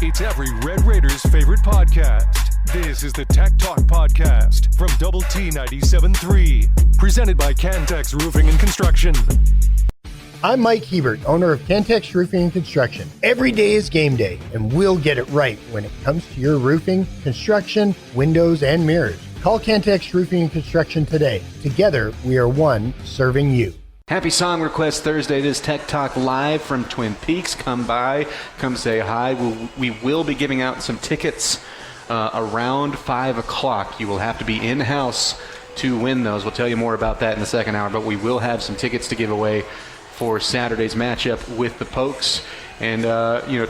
It's every Red Raiders' favorite podcast. This is the Tech Talk Podcast from Double T 97.3, presented by Cantex Roofing and Construction. I'm Mike Hebert, owner of Cantex Roofing and Construction. Every day is game day, and we'll get it right when it comes to your roofing, construction, windows, and mirrors. Call Cantex Roofing and Construction today. Together, we are one serving you. Happy Song Request Thursday. It is Tech Talk live from Twin Peaks. Come by, come say hi. We will be giving out some tickets around 5 o'clock. You will have to be in-house to win those. We'll tell you more about that in the second hour, but we will have some tickets to give away for Saturday's matchup with the Pokes. And,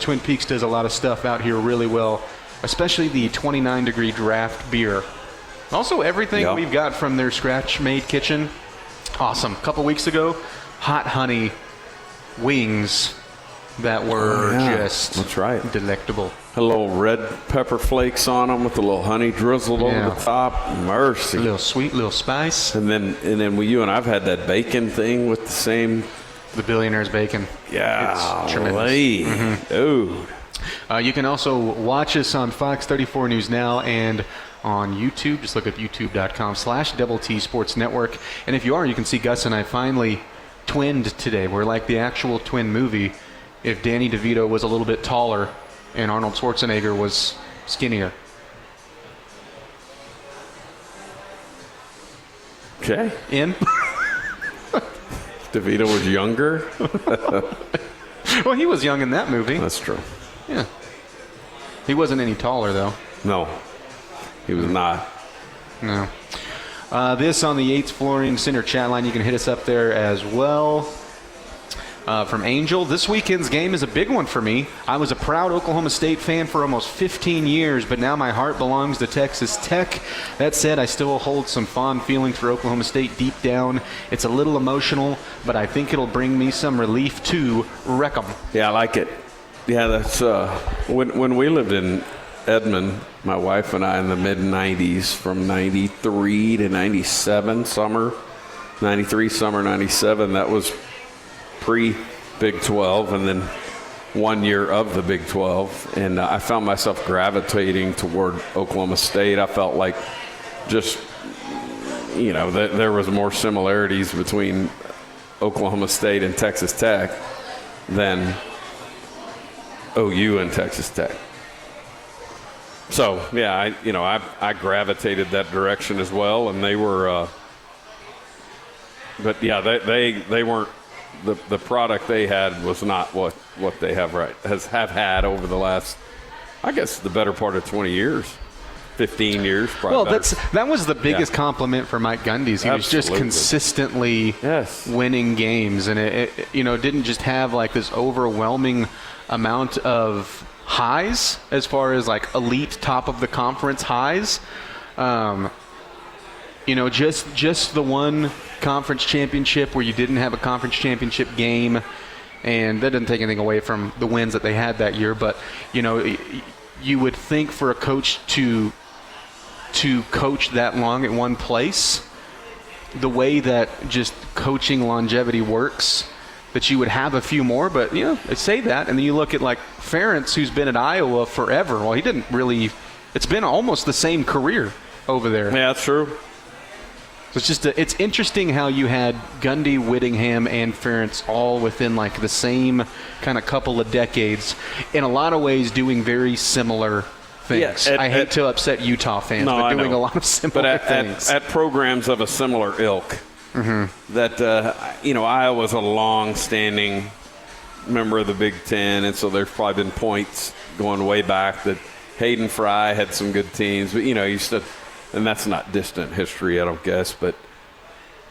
Twin Peaks does a lot of stuff out here really well, especially the 29-degree draft beer. Also, everything we've got from their scratch-made kitchen. Awesome. A couple weeks ago, hot honey wings that were just delectable. A little red pepper flakes on them with a little honey drizzled over the top. Mercy. A little sweet, little spice. And then you and I've had that bacon thing with the same. The Billionaire's bacon. Yeah. It's tremendous. Dude. You can also watch us on Fox 34 News Now and on YouTube. Just look up youtube.com/Double T Sports Network. And if you are, you can see Gus and I finally twinned today. We're like the actual twin movie if Danny DeVito was a little bit taller and Arnold Schwarzenegger was skinnier. Okay. In? DeVito was younger? Well, he was young in that movie. That's true. Yeah. He wasn't any taller, though. No. He was not. No. This on the Yates Flooring Center chat line. You can hit us up there as well. From Angel, this weekend's game is a big one for me. I was a proud Oklahoma State fan for almost 15 years, but now my heart belongs to Texas Tech. That said, I still hold some fond feelings for Oklahoma State deep down. It's a little emotional, but I think it'll bring me some relief to wreck 'em. Yeah, I like it. Yeah, that's when we lived in Edmond, my wife and I, in the mid-'90s, from 93 to 97 summer, 93 summer, 97, that was pre-Big 12, and then 1 year of the Big 12, and I found myself gravitating toward Oklahoma State. I felt like just, that there was more similarities between Oklahoma State and Texas Tech than OU and Texas Tech. So, yeah, I gravitated that direction as well, and they were but yeah, they weren't the product they had was not what they have had over the last, I guess, the better part of 20 years. 15 years, probably. Well, that was the biggest compliment for Mike Gundy's. He was just consistently winning games, and it didn't just have like this overwhelming amount of highs as far as like elite top of the conference highs. Just the one conference championship where you didn't have a conference championship game, and that doesn't take anything away from the wins that they had that year. But you would think for a coach to coach that long at one place, the way that just coaching longevity works, that you would have a few more. But they say that, and then you look at like Ferentz, who's been at Iowa forever. Well, he didn't really. It's been almost the same career over there. Yeah, that's true. So it's interesting how you had Gundy, Whittingham, and Ferentz all within like the same kind of couple of decades, in a lot of ways doing very similar things. I hate to upset Utah fans, but doing a lot of similar things. At programs of a similar ilk. Mm-hmm. That, Iowa's a long-standing member of the Big Ten, and so there's probably been points going way back that Hayden Fry had some good teams, but, and that's not distant history, I don't guess, but,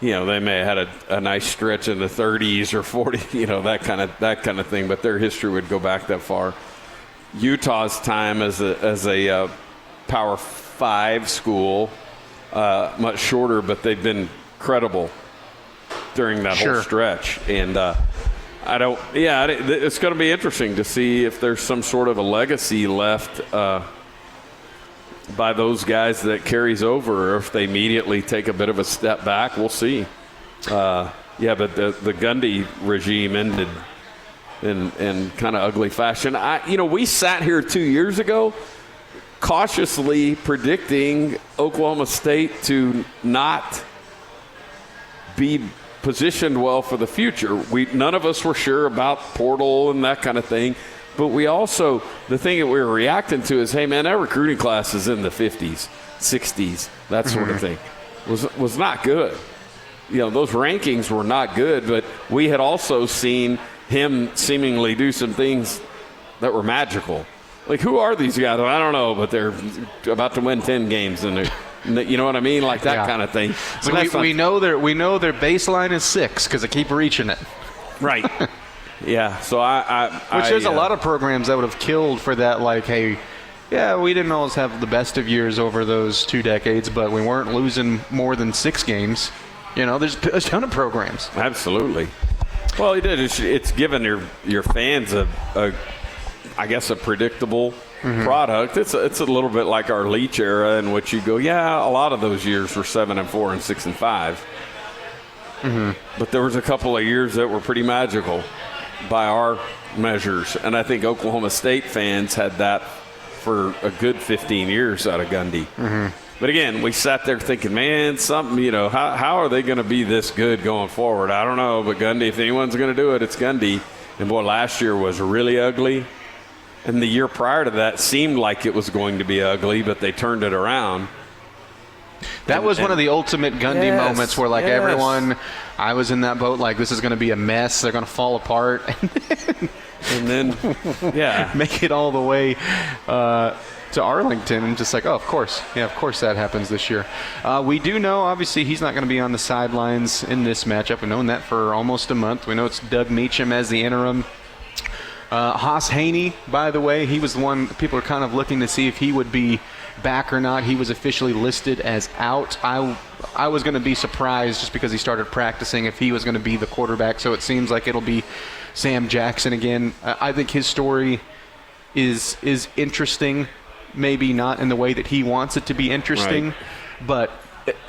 they may have had a nice stretch in the 30s or 40s, that kind of thing, but their history would go back that far. Utah's time as a Power 5 school, much shorter, but they've been credible during that whole stretch. And it's going to be interesting to see if there's some sort of a legacy left by those guys that carries over, or if they immediately take a bit of a step back. We'll see. But the Gundy regime ended in kind of ugly fashion. We sat here 2 years ago cautiously predicting Oklahoma State to not be positioned well for the future. None of us were sure about portal and that kind of thing, but we also, the thing that we were reacting to is, hey man, that recruiting class is in the 50s, 60s, that sort of thing. Was not good. Those rankings were not good, but we had also seen him seemingly do some things that were magical. Like, who are these guys? I don't know, but they're about to win 10 games, and you know what I mean? Like that kind of thing. So we know their baseline is 6 because they keep reaching it. Right. Yeah. So which there's a lot of programs that would have killed for that. Like, hey, yeah, we didn't always have the best of years over those 2 decades, but we weren't losing more than 6 games. There's a ton of programs. Absolutely. Well, it did. It's given your fans a predictable product. It's a little bit like our Leach era, in which you go, yeah, a lot of those years were 7-4 and 6-5. But there was a couple of years that were pretty magical by our measures, and I think Oklahoma State fans had that for a good 15 years out of Gundy. But again, we sat there thinking, man, something, how are they going to be this good going forward? I don't know, but Gundy, if anyone's going to do it, it's Gundy. And boy, last year was really ugly. And the year prior to that seemed like it was going to be ugly, but they turned it around. That was one of the ultimate Gundy moments where, like, everyone, I was in that boat, like, this is going to be a mess. They're going to fall apart. And then, make it all the way to Arlington, and just like, oh, of course. Yeah, of course that happens this year. We do know, obviously, he's not going to be on the sidelines in this matchup. We've known that for almost a month. We know it's Doug Meacham as the interim. Haas Haney, by the way, he was the one people are kind of looking to see if he would be back or not. He was officially listed as out. I was going to be surprised just because he started practicing if he was going to be the quarterback, so it seems like it'll be Sam Jackson again. I think his story is interesting, maybe not in the way that he wants it to be interesting, right. But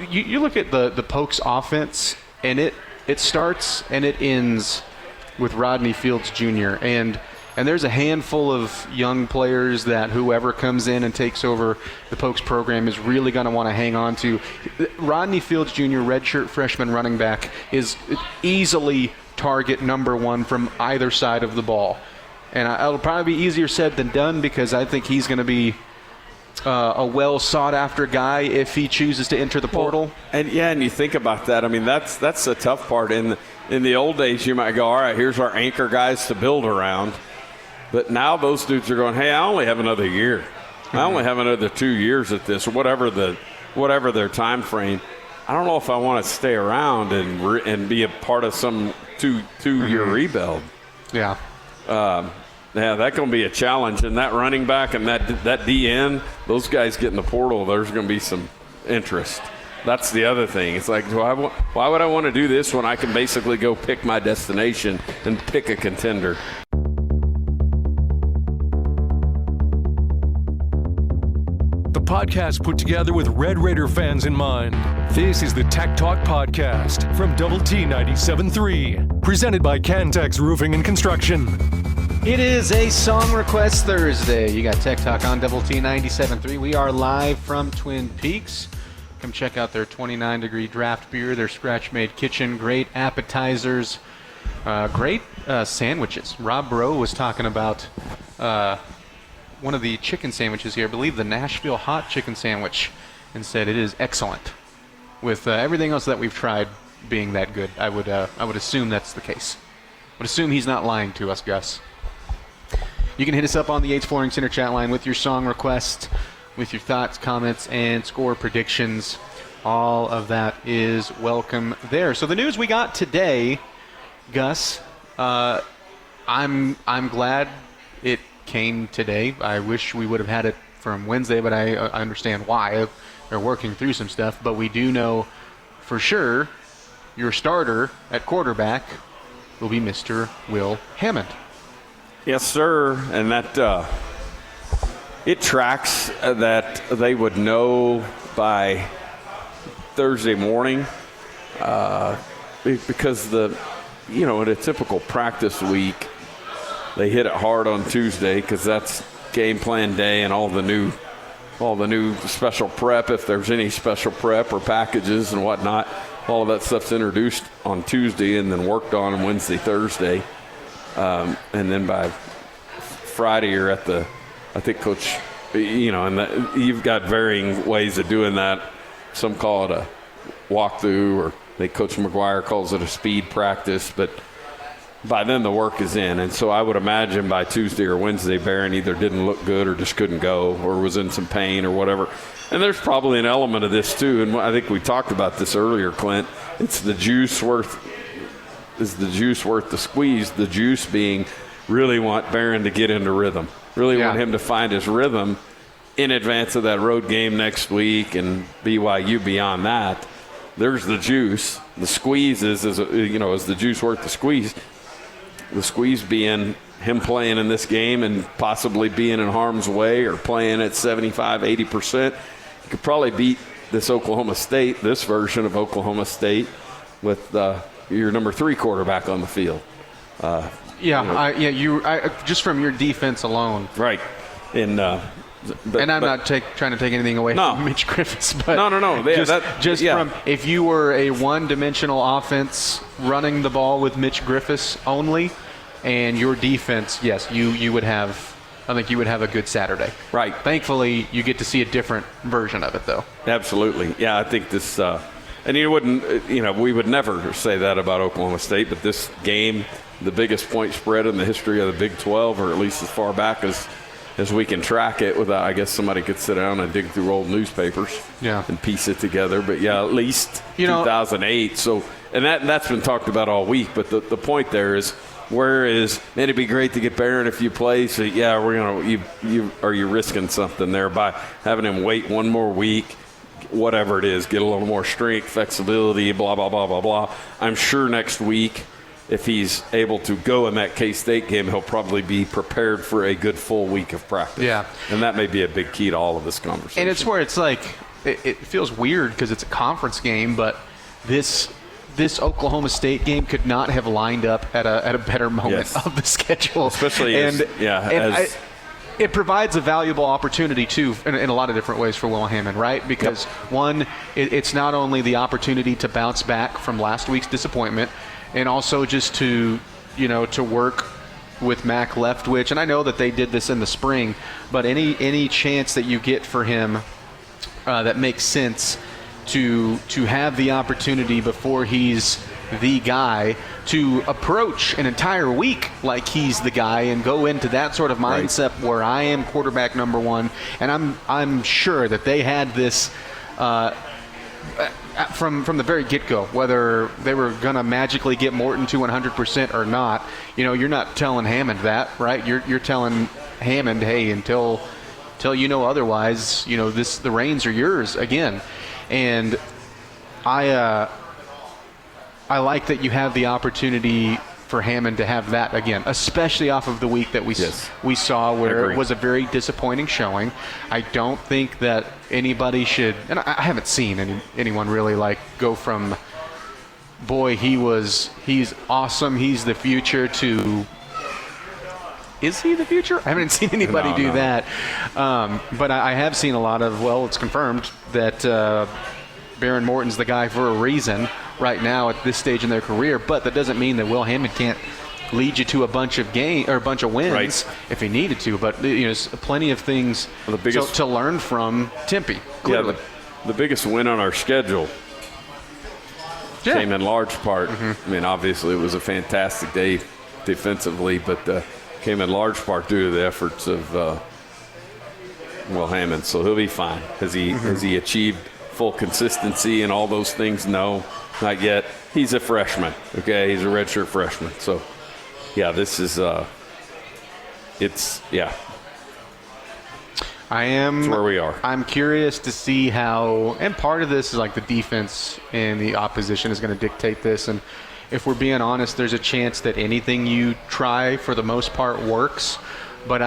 you look at the Pokes offense, and it starts and it ends with Rodney Fields Jr., and there's a handful of young players that whoever comes in and takes over the Pokes program is really going to want to hang on to. Rodney Fields Jr., redshirt freshman running back, is easily target number 1 from either side of the ball. And it'll probably be easier said than done, because I think he's going to be a well-sought-after guy if he chooses to enter the portal. And you think about that. I mean, that's the tough part. In the old days, you might go, all right, here's our anchor guys to build around. But now those dudes are going, hey, I only have another year. I only have another 2 years at this, or whatever their time frame. I don't know if I want to stay around and be a part of some two-year rebuild. Yeah. That's going to be a challenge. And that running back and that DN, those guys get in the portal, there's going to be some interest. That's the other thing. It's like, why would I want to do this when I can basically go pick my destination and pick a contender? The podcast put together with Red Raider fans in mind. This is the Tech Talk Podcast from Double T 97.3, presented by Cantex Roofing and Construction. It is a Song Request Thursday. You got Tech Talk on Double T 97.3. We are live from Twin Peaks. Come check out their 29-degree draft beer, their scratch-made kitchen, great appetizers, great sandwiches. Rob Bro was talking about one of the chicken sandwiches here, I believe the Nashville hot chicken sandwich, and said it is excellent. With everything else that we've tried being that good, I would assume that's the case. I would assume he's not lying to us, Gus. You can hit us up on the Yates Flooring Center chat line with your song request, with your thoughts, comments, and score predictions. All of that is welcome there. So the news we got today, Gus, I'm glad it came today. I wish we would have had it from Wednesday, but I understand why. They're working through some stuff. But we do know for sure your starter at quarterback will be Mr. Will Hammond. Yes, sir. And that it tracks that they would know by Thursday morning because in a typical practice week, they hit it hard on Tuesday because that's game plan day and all the new special prep, if there's any special prep or packages and whatnot. All of that stuff's introduced on Tuesday and then worked on Wednesday, Thursday. And then by Friday you're at the, I think Coach, and you've got varying ways of doing that. Some call it a walkthrough, or Coach McGuire calls it a speed practice, but by then the work is in. And so I would imagine by Tuesday or Wednesday, Barron either didn't look good or just couldn't go or was in some pain or whatever. And there's probably an element of this too, and I think we talked about this earlier, Clint. It's the juice worth the squeeze? The juice being really want Barron to get into rhythm. Really want him to find his rhythm in advance of that road game next week and BYU beyond that. There's the juice. The squeeze is the juice worth the squeeze? The squeeze being him playing in this game and possibly being in harm's way or playing at 75, 80%. You could probably beat this version of Oklahoma State with your number 3 quarterback on the field. Just from your defense alone. Right. And I'm not trying to take anything away from Mitch Griffiths, but from if you were a one-dimensional offense running the ball with Mitch Griffiths only, and your defense, yes, you would have. I think you would have a good Saturday. Right. Thankfully, you get to see a different version of it, though. Absolutely. Yeah, I think this. And you wouldn't. We would never say that about Oklahoma State, but this game, the biggest point spread in the history of the Big 12, or at least as far back as we can track it without, I guess somebody could sit down and dig through old newspapers and piece it together. But, at least 2008. So, and that's been talked about all week. But the point there is, it'd be great to get Barron a few plays. So, are you risking something there by having him wait one more week, whatever it is, get a little more strength, flexibility, blah, blah, blah, blah, blah. I'm sure next week, if he's able to go in that K-State game, he'll probably be prepared for a good full week of practice. Yeah. And that may be a big key to all of this conversation. And it's where it's like, it feels weird because it's a conference game, but this Oklahoma State game could not have lined up at a better moment of the schedule. Especially it provides a valuable opportunity, too, in a lot of different ways for Will Hammond, right? Because, one, it's not only the opportunity to bounce back from last week's disappointment, and also just to work with Mac Leftwich. And I know that they did this in the spring, but any chance that you get for him that makes sense to have the opportunity before he's the guy to approach an entire week like he's the guy and go into that sort of mindset where I am quarterback number 1. And I'm sure that they had this from the very get-go, whether they were going to magically get Morton to 100% or not. You're not telling Hammond that, right? You're telling Hammond, hey, until otherwise, the reins are yours again. And I like that you have the opportunity for Hammond to have that again, especially off of the week that we saw where it was a very disappointing showing. I don't think that anybody should, and I haven't seen anyone really go from, boy, he's awesome, he's the future, to, is he the future? I haven't seen anybody do that. But I have seen a lot of, it's confirmed that Barron Morton's the guy for a reason right now at this stage in their career, but that doesn't mean that Will Hammond can't lead you to a bunch of wins if he needed to. But there's plenty of things to learn from Tempe. Clearly. Yeah, the biggest win on our schedule came in large part. I mean, obviously it was a fantastic day defensively, but came in large part due to the efforts of Will Hammond. So he'll be fine. Has he achieved full consistency and all those things? No, not yet. He's a freshman, okay? He's a redshirt freshman. So, this is it's where we are. I'm curious to see how, and part of this is the defense and the opposition is going to dictate this. And if we're being honest, there's a chance that anything you try for the most part works. But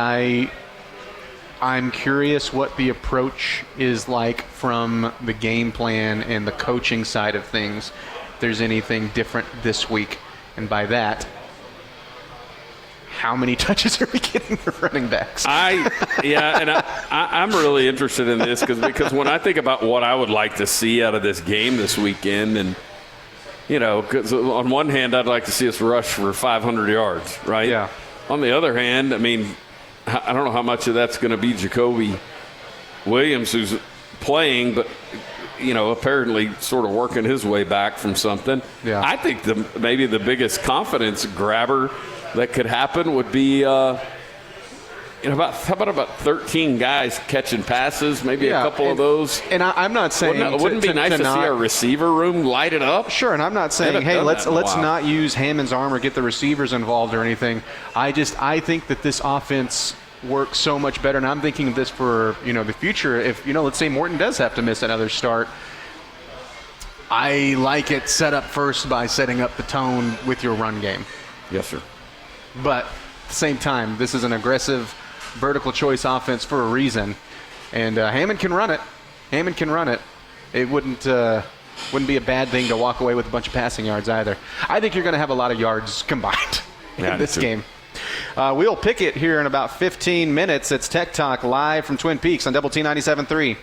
I'm curious what the approach is like from the game plan and the coaching side of things. If there's anything different this week. And by that, how many touches are we getting for running backs? I'm really interested in this because when I think about what I would like to see out of this game this weekend, and because on one hand I'd like to see us rush for 500 yards, right? Yeah. On the other hand, I mean, I don't know how much of that's going to be Jacoby Williams, who's playing, but apparently sort of working his way back from something. Yeah. I think maybe the biggest confidence grabber that could happen would be how about 13 guys catching passes, maybe a couple of those. And I'm not saying wouldn't it be nice to see our receiver room light it up? Sure, and I'm not saying, hey, let's not use Hammond's arm or get the receivers involved or anything. I think that this offense works so much better, and I'm thinking of this for the future. If let's say Morton does have to miss another start, I like it set up first by setting up the tone with your run game. Yes, sir. But at the same time, this is an aggressive vertical choice offense for a reason, and Hammond can run it. It wouldn't be a bad thing to walk away with a bunch of passing yards either. I think you're going to have a lot of yards combined in this game. We'll pick it here in about 15 minutes. It's Tech Talk live from Twin Peaks on Double T 97.3.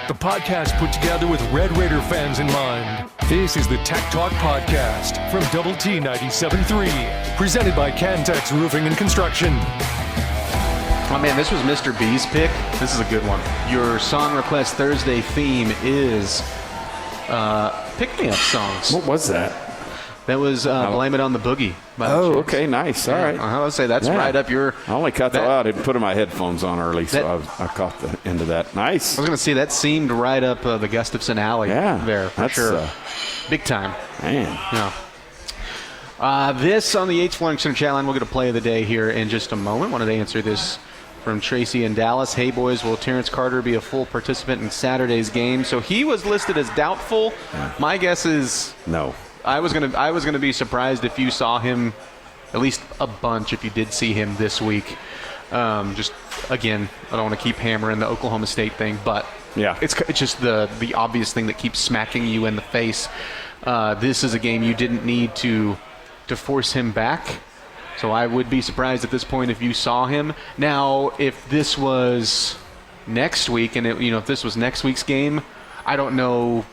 The podcast put together with Red Raider fans in mind. This is the Tech Talk Podcast from Double T 97.3, presented by Cantex Roofing and Construction. Oh man, this was Mr. B's pick. This is a good one. Your Song Request Thursday theme is pick-me-up songs. What was that? That was Blame It on the Boogie. Okay, nice. All right. I would say that's right up your... I only caught that out. I didn't put my headphones on early, so I caught the end of that. Nice. I was going to say, that seemed right up the Gustafson alley there, for sure. Big time. Man. Yeah. This on the H Flooring Center chat line, we'll get a play of the day here in just a moment. Wanted to answer this from Tracy in Dallas. Hey, boys, will Terrence Carter be a full participant in Saturday's game? So he was listed as doubtful. Yeah. My guess is... No. I was gonna be surprised if you saw him at least a bunch, if you did see him this week. Just again, I don't want to keep hammering the Oklahoma State thing, but yeah, it's just the obvious thing that keeps smacking you in the face. This is a game you didn't need to force him back, so I would be surprised at this point if you saw him. Now, if this was next week, and if this was next week's game, I don't know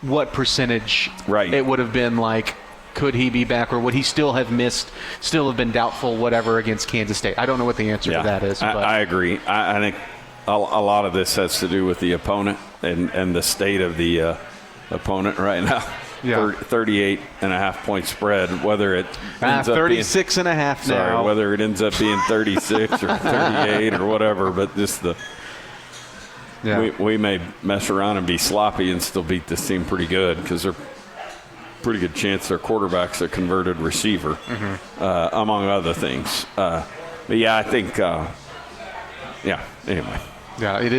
what percentage it would have been like. Could he be back, or would he still have missed, still have been doubtful, whatever, against Kansas State? I don't know what the answer to that is. But I agree. I think a lot of this has to do with the opponent and the state of the opponent right now. Yeah. 38.5 point spread, whether it ends up 36.5 now. Sorry, whether it ends up being 36 or 38 or whatever, but just we may mess around and be sloppy and still beat this team pretty good, because they're pretty good chance their quarterback's a converted receiver, among other things. But yeah, I think, anyway. Yeah, it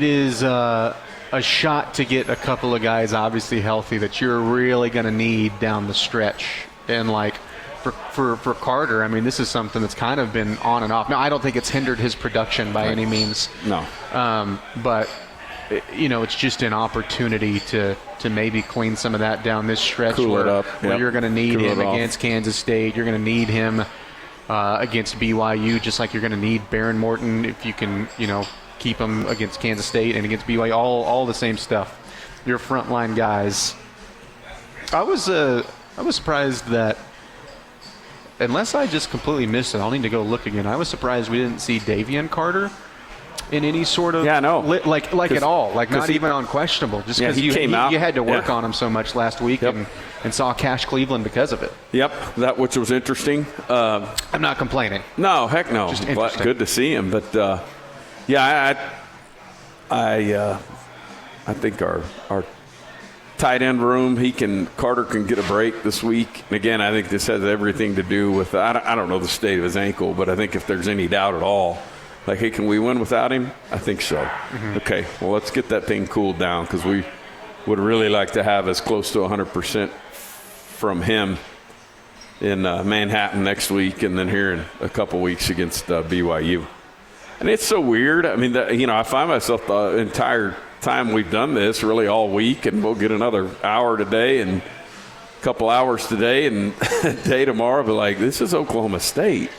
is a shot to get a couple of guys obviously healthy that you're really going to need down the stretch. And for Carter, I mean, this is something that's kind of been on and off. Now, I don't think it's hindered his production by any means. No. But, it's just an opportunity to maybe clean some of that down this stretch. Cool it up. Where you're going to need him against Kansas State. You're going to need him against BYU, just like you're going to need Baron Morton if you can, keep him against Kansas State and against BYU. All the same stuff. Your frontline guys. I was surprised that, unless I just completely missed it, I'll need to go look again. I was surprised we didn't see Davian Carter in any sort of at all, not even on questionable, just because you had to work on him so much last week and saw Cash Cleveland because of it. Yep, which was interesting. I'm not complaining. No, heck no. Just but good to see him, but I think our tight end room, Carter can get a break this week. And again, I think this has everything to do with, I don't know the state of his ankle, but I think if there's any doubt at all, like, hey, can we win without him? I think so. Mm-hmm. Okay, well, let's get that thing cooled down, because we would really like to have as close to 100% from him in Manhattan next week, and then here in a couple weeks against BYU. And it's so weird. I mean, I find myself the entire time we've done this, really all week, and we'll get another hour today, and couple hours today and a day tomorrow, but like, this is Oklahoma State.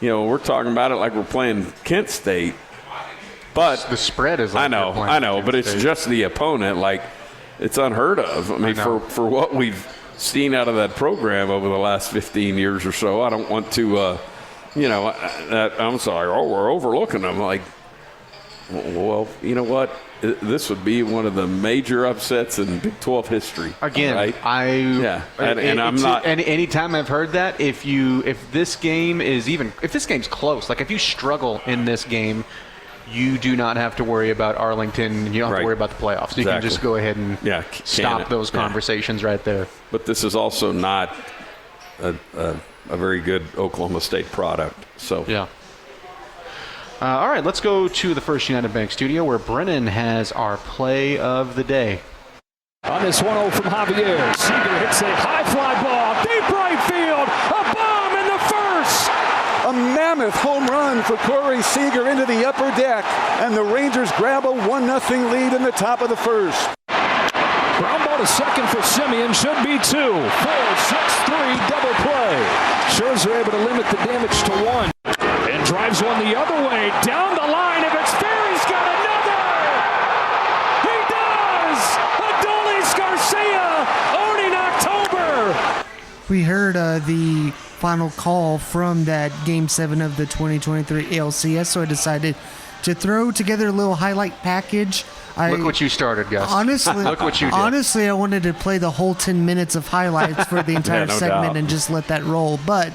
You know, we're talking about it like we're playing Kent State. But the spread is like I know, but it's just the opponent. Like, it's unheard of. I mean, for what we've seen out of that program over the last 15 years or so, I don't want to, I'm sorry, we're overlooking them. Like, well, you know what? This would be one of the major upsets in Big 12 history. Again, right? I'm not. Anytime I've heard that, if this game's close, like if you struggle in this game, you do not have to worry about Arlington. You don't have to worry about the playoffs. You can just go ahead and stop those conversations right there. But this is also not a very good Oklahoma State product. So yeah. All right, let's go to the First United Bank studio where Brennan has our play of the day. On this 1-0 from Javier, Seager hits a high fly ball, deep right field, a bomb in the first. A mammoth home run for Corey Seager into the upper deck, and the Rangers grab a 1-0 lead in the top of the first. Ground ball to second for Simeon, should be 2. 4-6-3 double play. Scherzer able to limit the damage to 1. And drives one the other way, down the line. If it's fair, he's got another. He does. Adolis Garcia owning October. We heard the final call from that Game 7 of the 2023 ALCS, so I decided to throw together a little highlight package. Look what you started, Gus. Honestly, look what you did. Honestly, I wanted to play the whole 10 minutes of highlights for the entire segment and just let that roll, but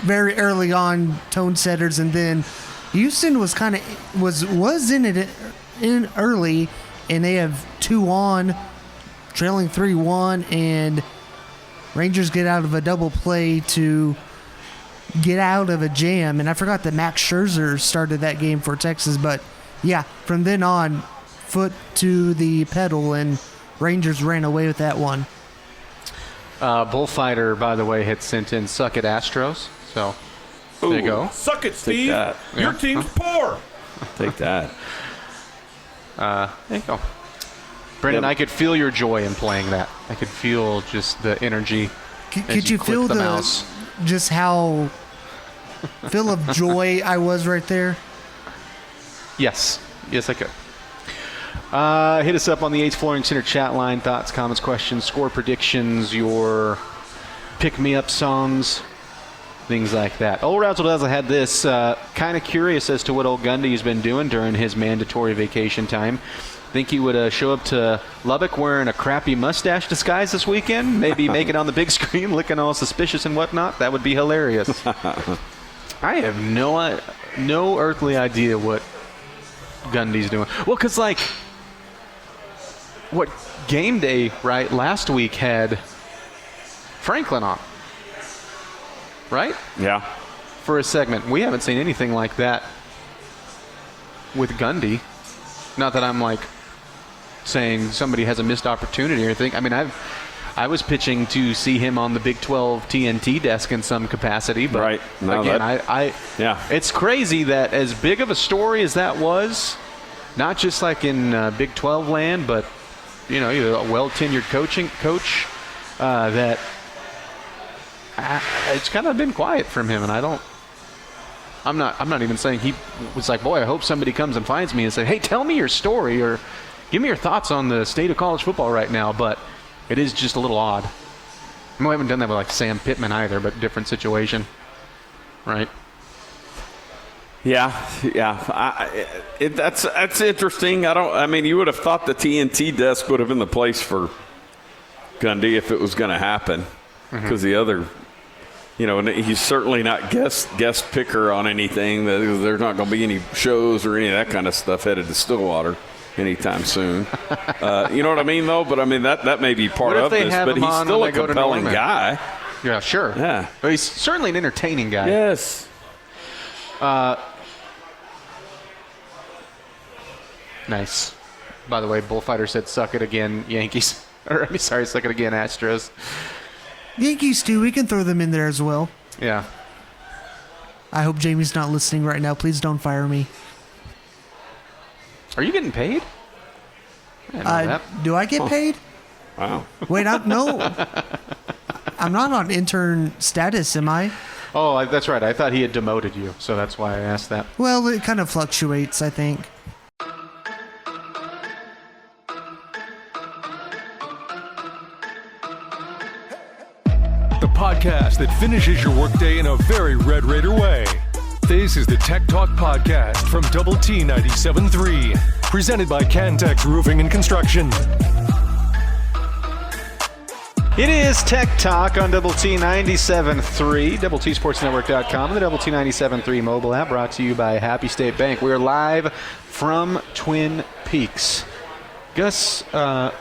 very early on, tone setters, and then Houston was in early, and they have 2 on, trailing 3-1, and Rangers get out of a double play to get out of a jam. And I forgot that Max Scherzer started that game for Texas, but yeah, from then on, foot to the pedal, and Rangers ran away with that one. Bullfighter, by the way, had sent in "Suck it, Astros." So there you go. Suck it, Steve. Your team's poor. Take that. There you go. Brendan, I could feel your joy in playing that. I could feel just the energy. Could you feel the mouse? Just how full of joy I was right there? Yes, I could. Hit us up on the Ace Flooring Center chat line. Thoughts, comments, questions, score predictions, your pick-me-up songs, things like that. Old Razzle Dazzle had this. Kind of curious as to what old Gundy's been doing during his mandatory vacation time. Think he would show up to Lubbock wearing a crappy mustache disguise this weekend? Maybe make it on the big screen looking all suspicious and whatnot? That would be hilarious. I have no earthly idea what Gundy's doing. Well, because, like, what game day, right, last week had Franklin on, right? Yeah. For a segment. We haven't seen anything like that with Gundy. Not that I'm, like, saying somebody has a missed opportunity or anything. I mean, I was pitching to see him on the Big 12 TNT desk in some capacity, but right. No, again, it's crazy that as big of a story as that was, not just like in Big 12 land, but you're a well-tenured coach that it's kind of been quiet from him, and I'm not even saying he was like, boy, I hope somebody comes and finds me and say, hey, tell me your story or give me your thoughts on the state of college football right now. But it is just a little odd. I haven't done that with like Sam Pittman either, but different situation, right? Yeah. That's interesting. You would have thought the TNT desk would have been the place for Gundy if it was going to happen, because the other. And he's certainly not guest picker on anything. There's not going to be any shows or any of that kind of stuff headed to Stillwater anytime soon. You know what I mean, though? But, that may be part of this. But he's still a compelling guy. Yeah, sure. Yeah. But he's certainly an entertaining guy. Yes. Nice. By the way, Bullfighter said, suck it again, Yankees. Suck it again, Astros. Yankees too. We can throw them in there as well. Yeah. I hope Jamie's not listening right now. Please don't fire me. Are you getting paid? Do I get paid? Wow. Wait, I'm not on intern status, am I? Oh, that's right. I thought he had demoted you, so that's why I asked that. Well, it kind of fluctuates, I think. The podcast that finishes your workday in a very Red Raider way. This is the Tech Talk Podcast from Double T 97.3, presented by Cantex Roofing and Construction. It is Tech Talk on Double T 97.3, DoubleTSportsNetwork.com, and the Double T 97.3 mobile app, brought to you by Happy State Bank. We're live from Twin Peaks. Gus,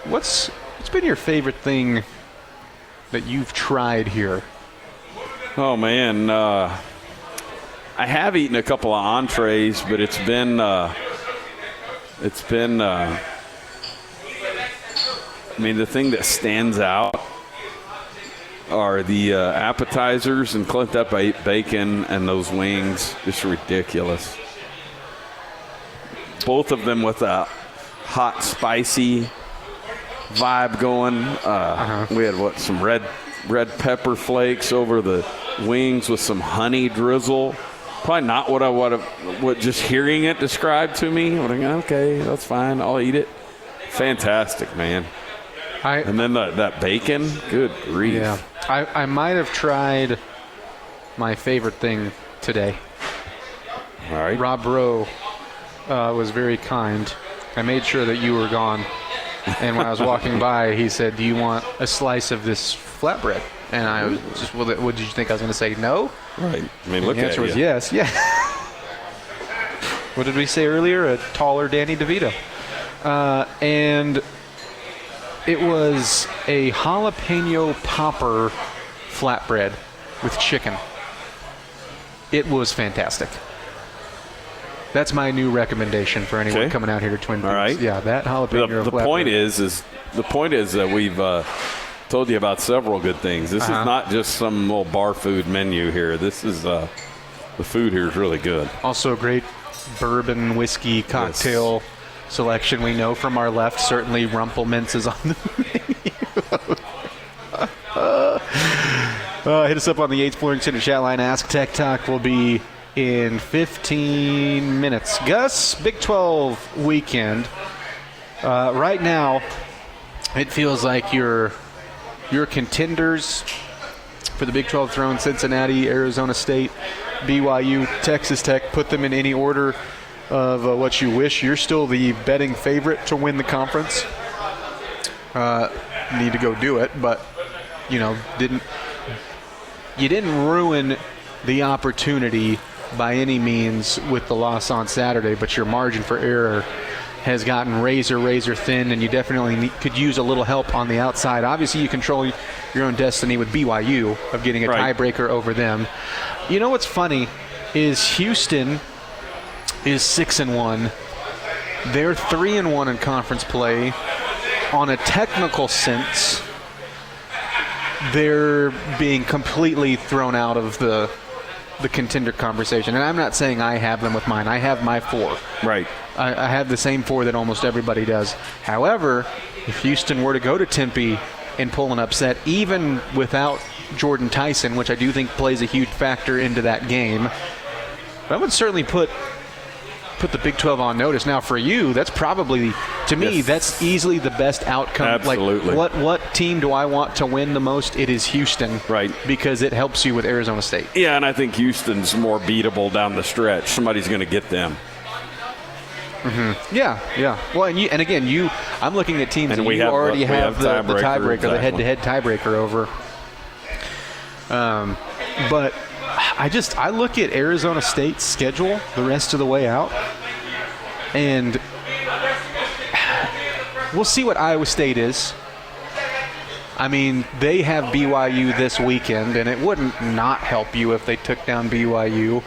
what's been your favorite thing that you've tried here? Oh, man. I have eaten a couple of entrees, but it's been I mean, the thing that stands out are the appetizers, and Clint, that bacon and those wings, just ridiculous. Both of them with a hot, spicy vibe going. We had some red pepper flakes over the wings with some honey drizzle. Probably not what just hearing it described to me. I'm like, okay, that's fine. I'll eat it. Fantastic, man. And then that bacon, good grief. Yeah, I might have tried my favorite thing today. All right. Rob Rowe was very kind. I made sure that you were gone. And when I was walking by, he said, "Do you want a slice of this flatbread?" And I was just, well, what did you think I was going to say? No? Right. I mean, look the at answer you. was yes. Yeah. What did we say earlier? A taller Danny DeVito. And it was a jalapeno popper flatbread with chicken. It was fantastic. That's my new recommendation for anyone coming out here to Twin Peaks. All right. Yeah, that jalapeno The point is that we've told you about several good things. This is not just some little bar food menu here. This is the food here is really good. Also a great bourbon whiskey cocktail selection. We know from our left, certainly Rumpelmintz is on the menu. Hit us up on the 8th Floor Center chat line. Ask Tech Talk will be in 15 minutes. Gus, Big 12 weekend. Right now, it feels like your contenders for the Big 12 throne: Cincinnati, Arizona State, BYU, Texas Tech. Put them in any order of what you wish. You're still the betting favorite to win the conference. Need to go do it, but you didn't ruin the opportunity by any means with the loss on Saturday, but your margin for error has gotten razor thin, and you definitely could use a little help on the outside. Obviously, you control your own destiny with BYU of getting a tiebreaker over them. You know what's funny is Houston is 6-1. They're 3-1 in conference play. On a technical sense, they're being completely thrown out of the contender conversation. And I'm not saying I have them with mine. I have my 4. Right. I have the same 4 that almost everybody does. However, if Houston were to go to Tempe and pull an upset, even without Jordan Tyson, which I do think plays a huge factor into that game, that would certainly put the Big 12 on notice. Now, for you, that's probably, to me, that's easily the best outcome. Absolutely. Like, what team do I want to win the most? It is Houston. Right. Because it helps you with Arizona State. Yeah, and I think Houston's more beatable down the stretch. Somebody's going to get them. Mm-hmm. Yeah. Well, and again, I'm looking at teams and that we already have the tiebreaker, exactly. The head-to-head tiebreaker over. But I look at Arizona State's schedule the rest of the way out, and we'll see what Iowa State is. I mean, they have BYU this weekend, and it wouldn't not help you if they took down BYU,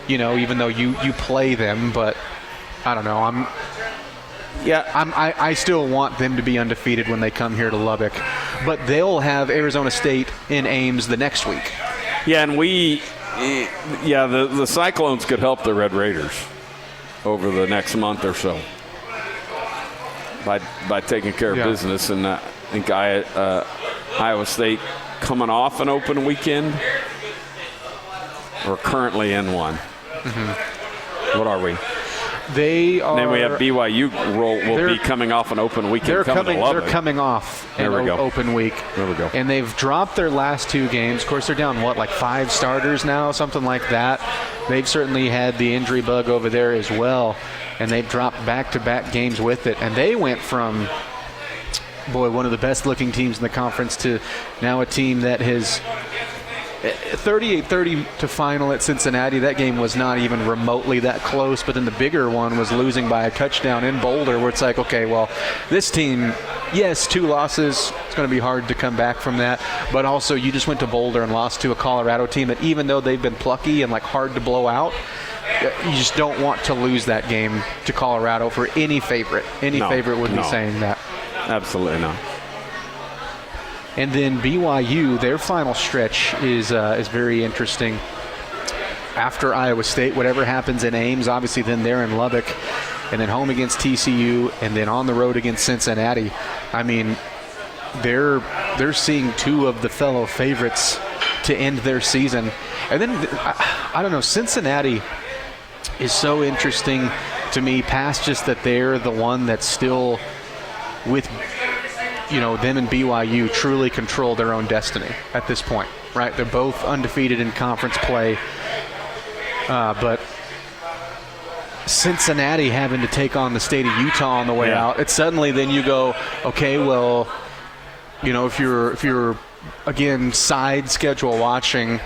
even though you play them. But I don't know. I still want them to be undefeated when they come here to Lubbock. But they'll have Arizona State in Ames the next week. Yeah, and the Cyclones could help the Red Raiders over the next month or so by taking care of business. And I think Iowa State coming off an open weekend. We're currently in one. Mm-hmm. What are we? They are. And then we have BYU will be coming off an open weekend. They're coming off an open week. There we go. And they've dropped their last 2 games. Of course, they're down, like 5 starters now, something like that. They've certainly had the injury bug over there as well. And they've dropped back-to-back games with it. And they went from, one of the best-looking teams in the conference to now a team that has 38-30 to final at Cincinnati. That game was not even remotely that close, but then the bigger one was losing by a touchdown in Boulder, where it's like, okay, well, this team, yes, 2 losses. It's going to be hard to come back from that, but also you just went to Boulder and lost to a Colorado team that, even though they've been plucky and hard to blow out, you just don't want to lose that game to Colorado for any favorite. Any favorite would be saying that. Absolutely not. And then BYU, their final stretch is very interesting. After Iowa State, whatever happens in Ames, obviously then they're in Lubbock, and then home against TCU, and then on the road against Cincinnati. I mean, they're seeing 2 of the fellow favorites to end their season. And then, I don't know, Cincinnati is so interesting to me, past just that they're the one that's still with, them and BYU truly control their own destiny at this point, right? They're both undefeated in conference play, but Cincinnati having to take on the state of Utah on the way out, it's suddenly then you go, okay, well, if you're again side schedule watching,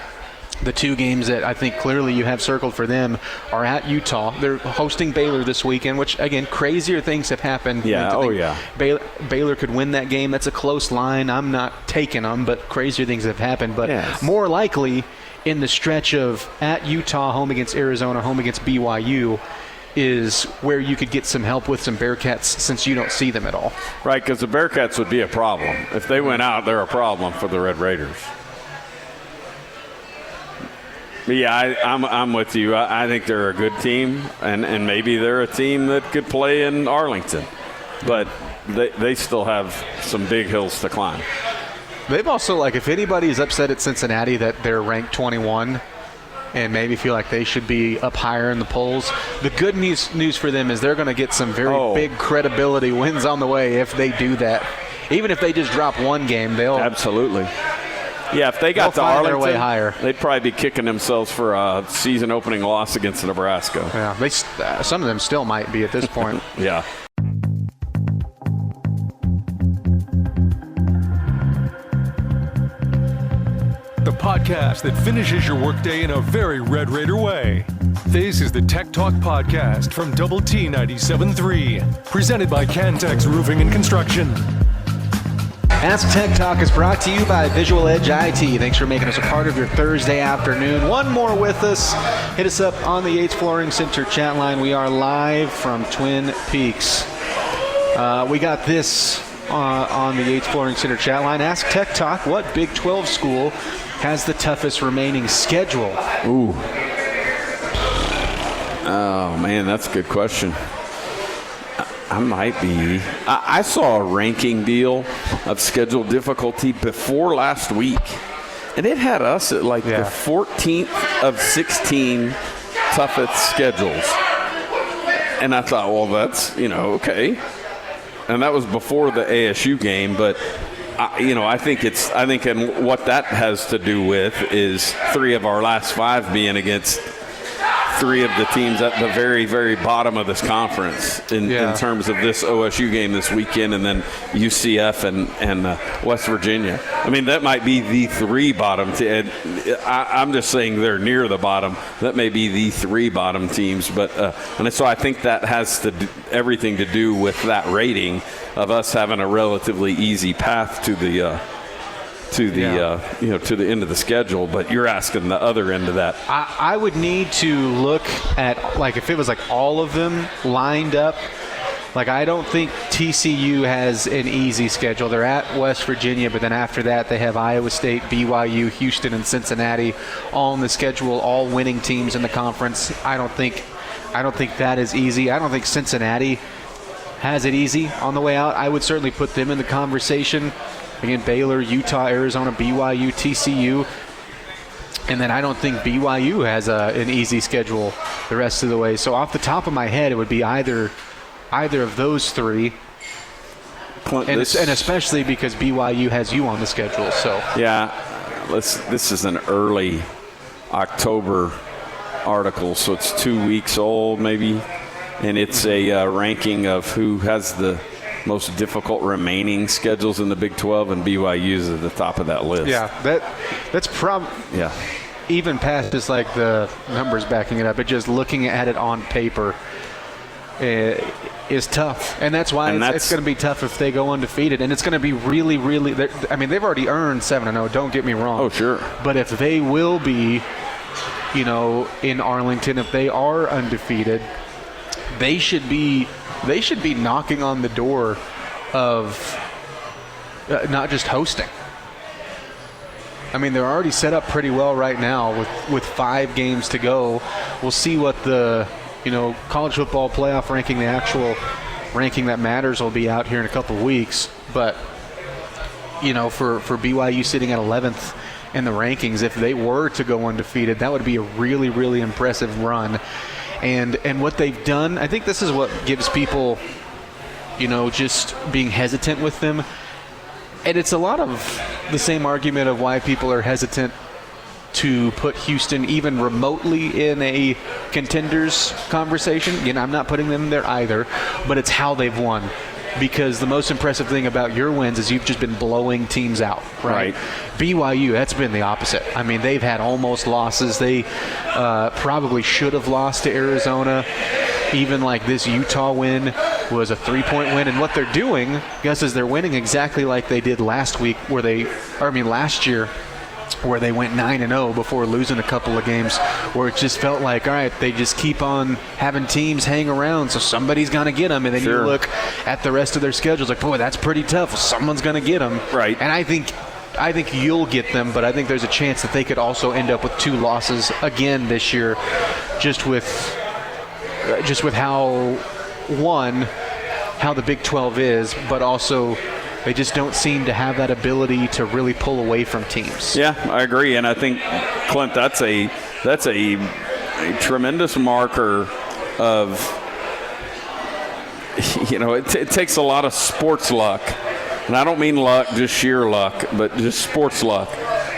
the 2 games that I think clearly you have circled for them are at Utah. They're hosting Baylor this weekend, which, again, crazier things have happened. Yeah, Baylor could win that game. That's a close line. I'm not taking them, but crazier things have happened. But more likely in the stretch of at Utah, home against Arizona, home against BYU, is where you could get some help with some Bearcats, since you don't see them at all. Right, because the Bearcats would be a problem. If they went out, they're a problem for the Red Raiders. Yeah, I'm with you. I think they're a good team, and maybe they're a team that could play in Arlington. But they still have some big hills to climb. They've also, if anybody's upset at Cincinnati that they're ranked 21 and maybe feel like they should be up higher in the polls, the good news for them is they're going to get some very big credibility wins on the way if they do that. Even if they just drop 1 game, they'll... Absolutely. Yeah, if they got to Arlington, their way higher, they'd probably be kicking themselves for a season-opening loss against Nebraska. Yeah, some of them still might be at this point. Yeah. The podcast that finishes your workday in a very Red Raider way. This is the Tech Talk Podcast from Double T 97.3, presented by Cantex Roofing and Construction. Ask Tech Talk is brought to you by Visual Edge IT. Thanks for making us a part of your Thursday afternoon. One more with us. Hit us up on the Yates Flooring Center chat line. We are live from Twin Peaks. We got this on the Yates Flooring Center chat line. Ask Tech Talk, what Big 12 school has the toughest remaining schedule? Ooh. Oh, man, that's a good question. I might be. I saw a ranking deal of schedule difficulty before last week, and it had us at the 14th of 16 toughest schedules. And I thought, well, that's, okay. And that was before the ASU game, but I think and what that has to do with is 3 of our last 5 being against 3 of the teams at the very, very bottom of this conference in terms of this OSU game this weekend, and then UCF and West Virginia. I mean, that might be the 3 bottom. I'm just saying they're near the bottom. That may be the 3 bottom teams, but and so I think that has everything to do with that rating of us having a relatively easy path to the end of the schedule, but you're asking the other end of that. I would need to look at, if it was all of them lined up. I don't think TCU has an easy schedule. They're at West Virginia, but then after that they have Iowa State, BYU, Houston, and Cincinnati all on the schedule, all winning teams in the conference. I don't think that is easy. I don't think Cincinnati has it easy on the way out. I would certainly put them in the conversation. Again, Baylor, Utah, Arizona, BYU, TCU. And then I don't think BYU has an easy schedule the rest of the way. So off the top of my head, it would be either of those three. Clint, and especially because BYU has you on the schedule. So yeah, this is an early October article, so it's 2 weeks old maybe. And it's a ranking of who has the most difficult remaining schedules in the Big 12, and BYU is at the top of that list. Yeah, that's even past just like the numbers backing it up. But just looking at it on paper is tough, and that's why it's going to be tough if they go undefeated, and it's going to be really, really. I mean, they've already earned 7-0. Don't get me wrong. Oh, sure. But if they will be, in Arlington, if they are undefeated, they should be knocking on the door of not just hosting. I mean, they're already set up pretty well right now with 5 games to go. We'll see what the college football playoff ranking, the actual ranking that matters, will be out here in a couple of weeks. But for BYU sitting at 11th in the rankings, if they were to go undefeated, that would be a really, really impressive run. And what they've done, I think this is what gives people, just being hesitant with them. And it's a lot of the same argument of why people are hesitant to put Houston even remotely in a contenders conversation. Again, I'm not putting them there either, but it's how they've won. Because the most impressive thing about your wins is you've just been blowing teams out, right? BYU, that's been the opposite. I mean, they've had almost losses. They probably should have lost to Arizona. Even like this Utah win was a 3-point win. And what they're doing, Gus, is they're winning exactly like they did last year, where they went 9-0 before losing a couple of games, where it just felt like, all right, they just keep on having teams hang around, so somebody's going to get them. And then you look at the rest of their schedules, like, boy, that's pretty tough. Well, someone's going to get them. Right. And I think you'll get them, but I think there's a chance that they could also end up with 2 losses again this year, just with how the Big 12 is, but also they just don't seem to have that ability to really pull away from teams. Yeah, I agree, and I think, Clint, that's a tremendous marker of, it takes a lot of sports luck, and I don't mean luck, just sheer luck, but just sports luck.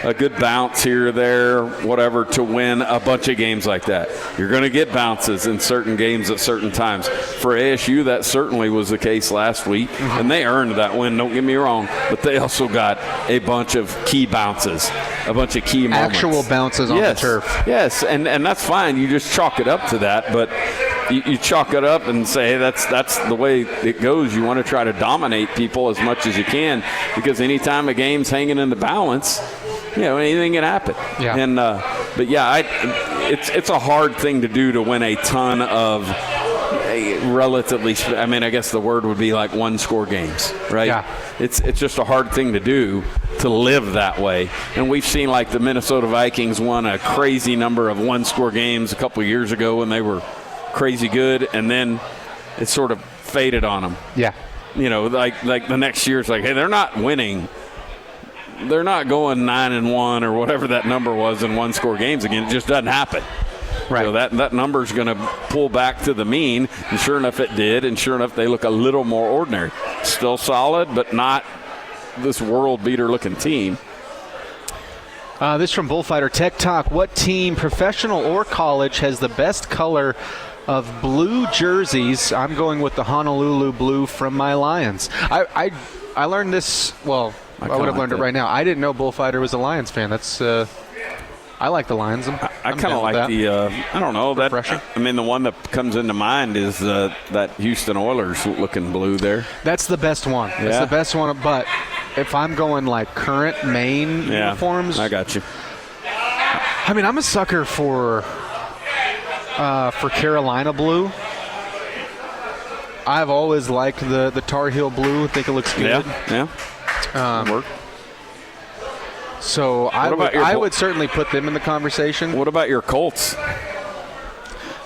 A good bounce here or there, whatever, to win a bunch of games like that. You're going to get bounces in certain games at certain times. For ASU, that certainly was the case last week, and they earned that win, don't get me wrong, but they also got a bunch of key bounces, a bunch of key moments. Actual bounces on the turf. Yes, and that's fine. You just chalk it up to that, but you chalk it up and say, hey, that's the way it goes. You want to try to dominate people as much as you can, because anytime a game's hanging in the balance, anything can happen. Yeah. And but yeah, it's a hard thing to do, to win a ton of relatively. I mean, I guess the word would be like 1-score games, right? Yeah. It's just a hard thing to do, to live that way. And we've seen like the Minnesota Vikings won a crazy number of 1-score games a couple of years ago when they were crazy good, and then it sort of faded on them. Yeah. Like the next year, it's like, hey, they're not winning. They're not going 9-1 or whatever that number was in 1-score games again. It just doesn't happen. Right. That number's going to pull back to the mean, and sure enough it did, and sure enough they look a little more ordinary. Still solid, but not this world-beater looking team. This from Bullfighter Tech Talk. What team, professional or college, has the best color of blue jerseys? I'm going with the Honolulu blue from my Lions. I learned this, well, I would have learned it right now. I didn't know Bullfighter was a Lions fan. That's I like the Lions. I kind of like the I don't know, that I mean, the one that comes into mind is that Houston Oilers looking blue there. That's the best one. Yeah. That's the best one, but if I'm going like current main uniforms, I got you. I mean, I'm a sucker for Carolina blue. I've always liked the Tar Heel blue. I think it looks good. Yeah. Work. So I would certainly put them in the conversation. What about your Colts?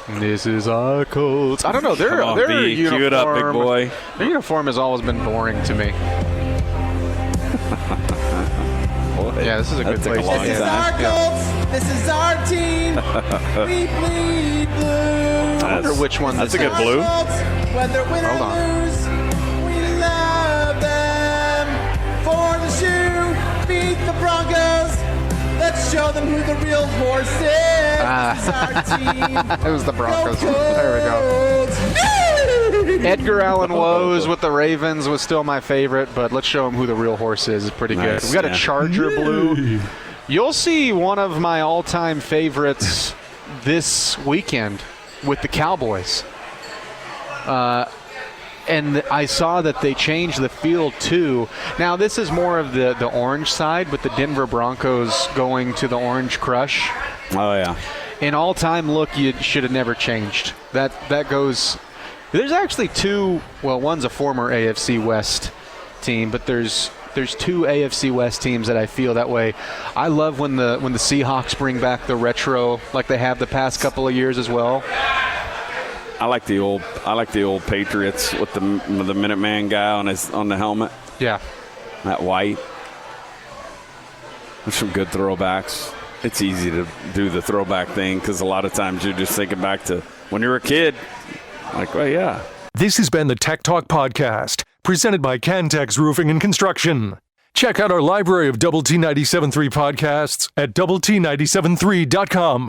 This is our Colts. I don't know. Their uniform, cue it up, big boy. Their uniform has always been boring to me. Yeah, this is a good place to This is our Colts. This is our team. We bleed blue. I wonder which one. That's a good blue. Whether win or lose, we love them. For the shoe, beat the Broncos. Let's show them who the real horse is. This is our team. It was the Broncos. There we go. Edgar Allan Woes with the Ravens was still my favorite, but let's show them who the real horse is. It's pretty good. We got a Charger blue. You'll see one of my all-time favorites this weekend with the Cowboys. And I saw that they changed the field too. Now, this is more of the orange side, but the Denver Broncos going to the Orange Crush. Oh, yeah. An all-time look you should have never changed. That goes – there's actually two – well, one's a former AFC West team, but there's two AFC West teams that I feel that way. I love when the Seahawks bring back the retro like they have the past couple of years as well. I like the old Patriots with the Minuteman guy on the helmet. Yeah. That white. There's some good throwbacks. It's easy to do the throwback thing because a lot of times you're just thinking back to when you were a kid. Like, well, yeah. This has been the Tech Talk Podcast, presented by Cantex Roofing and Construction. Check out our library of Double T 97.3 podcasts at doublet97.3.com.